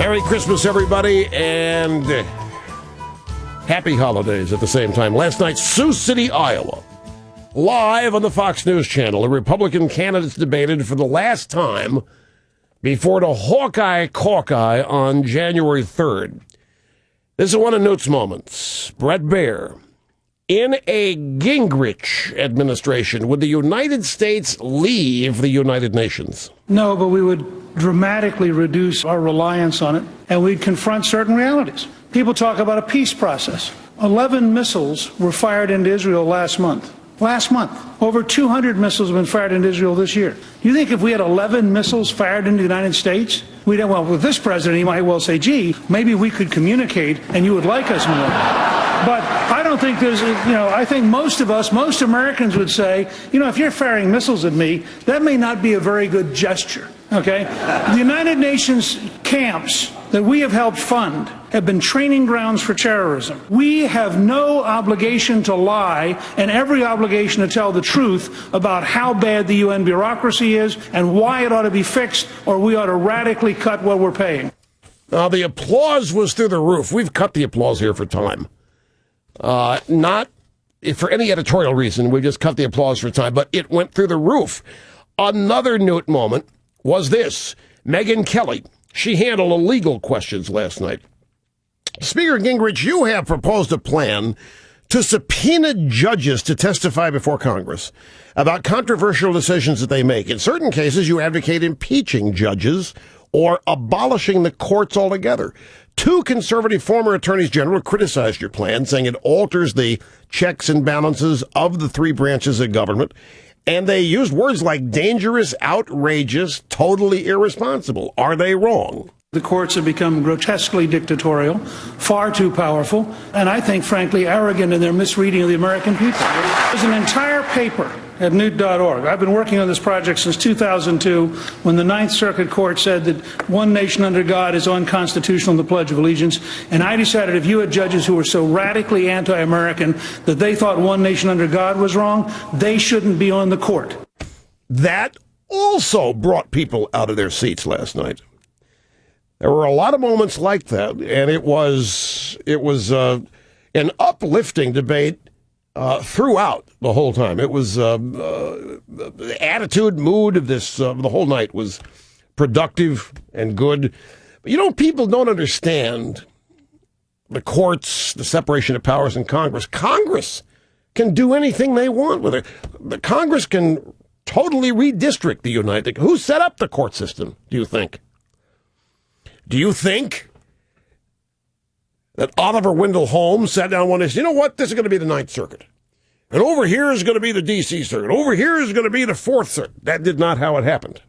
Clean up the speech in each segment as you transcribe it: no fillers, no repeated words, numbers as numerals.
Merry Christmas, everybody, and happy holidays at the same time. Last night, Sioux City, Iowa. Live on the Fox News Channel, the Republican candidates debated for the last time before the Hawkeye Caucus on January 3rd. This is one of Newt's moments. Brett Baier. In a Gingrich administration, would the United States leave the United Nations? No, but we would dramatically reduce our reliance on it, and we'd confront certain realities. People talk about a peace process. 11 missiles were fired into Israel last month. Over 200 missiles have been fired into Israel this year. You think if we had 11 missiles fired into the United States, well, with this president, he might well say, gee, maybe we could communicate and you would like us more. But I don't think I think most Americans would say, if you're firing missiles at me, that may not be a very good gesture, okay? The United Nations camps that we have helped fund have been training grounds for terrorism. We have no obligation to lie and every obligation to tell the truth about how bad the UN bureaucracy is and why it ought to be fixed, or we ought to radically cut what we're paying. Now, the applause was through the roof. We've cut the applause here for time. Not for any editorial reason. We just cut the applause for time, but it went through the roof. Another Newt moment was this. Megyn Kelly. She handled legal questions last night. Speaker Gingrich, you have proposed a plan to subpoena judges to testify before Congress about controversial decisions that they make. In certain cases, you advocate impeaching judges or abolishing the courts altogether. Two conservative former attorneys general criticized your plan, saying it alters the checks and balances of the three branches of government. And they used words like dangerous, outrageous, totally irresponsible. Are they wrong? The courts have become grotesquely dictatorial, far too powerful, and I think, frankly, arrogant in their misreading of the American people. There's an entire paper at Newt.org. I've been working on this project since 2002, when the Ninth Circuit Court said that one nation under God is unconstitutional in the Pledge of Allegiance, and I decided if you had judges who were so radically anti-American that they thought one nation under God was wrong, they shouldn't be on the court. That also brought people out of their seats last night. There were a lot of moments like that, and it was an uplifting debate throughout the whole time. It was the attitude, mood of this the whole night was productive and good. But people don't understand the courts, the separation of powers in Congress. Congress can do anything they want with it. The Congress can totally redistrict the United. Who set up the court system, do you think? Do you think that Oliver Wendell Holmes sat down one day and said, you know what, this is going to be the Ninth Circuit. And over here is going to be the D.C. Circuit. Over here is going to be the Fourth Circuit. That did not how it happened.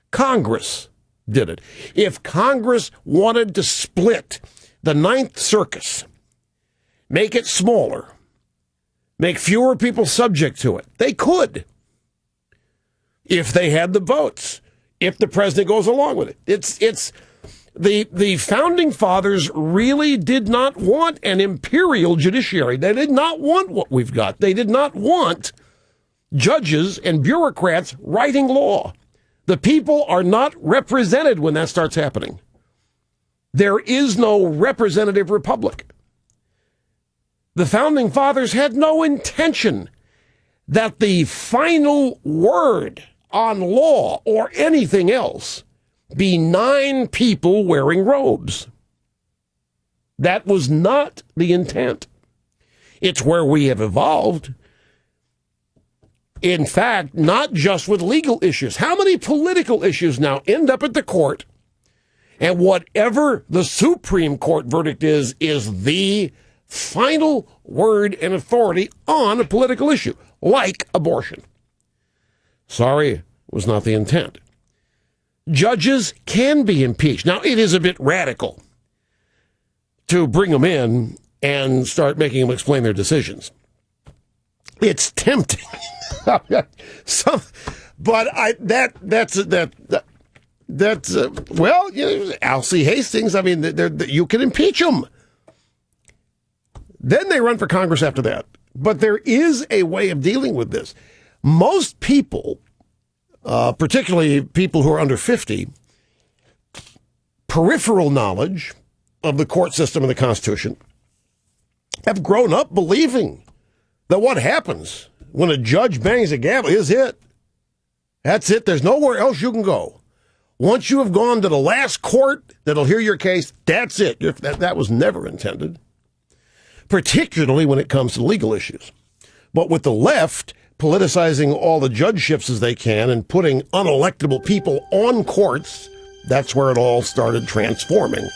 Congress did it. If Congress wanted to split the Ninth Circus, make it smaller, make fewer people subject to it, they could. If they had the votes. If the president goes along with it. It's the founding fathers really did not want an imperial judiciary. They did not want what we've got. They did not want judges and bureaucrats writing law. The people are not represented when that starts happening. There is no representative republic. The founding fathers had no intention that the final word on law or anything else be 9 people wearing robes. That was not the intent. It's where we have evolved. In fact, not just with legal issues. How many political issues now end up at the court, and whatever the Supreme Court verdict is the final word and authority on a political issue, like abortion? Sorry, was not the intent. Judges can be impeached. Now, it is a bit radical to bring them in and start making them explain their decisions. It's tempting. But Alcee Hastings, I mean, you can impeach them. Then they run for Congress after that. But there is a way of dealing with this. Most people, particularly people who are under 50, peripheral knowledge of the court system and the Constitution have grown up believing that what happens when a judge bangs a gavel is it. That's it. There's nowhere else you can go. Once you have gone to the last court that'll hear your case, that's it. That was never intended, particularly when it comes to legal issues. But with the left politicizing all the judgeships as they can and putting unelectable people on courts, that's where it all started transforming.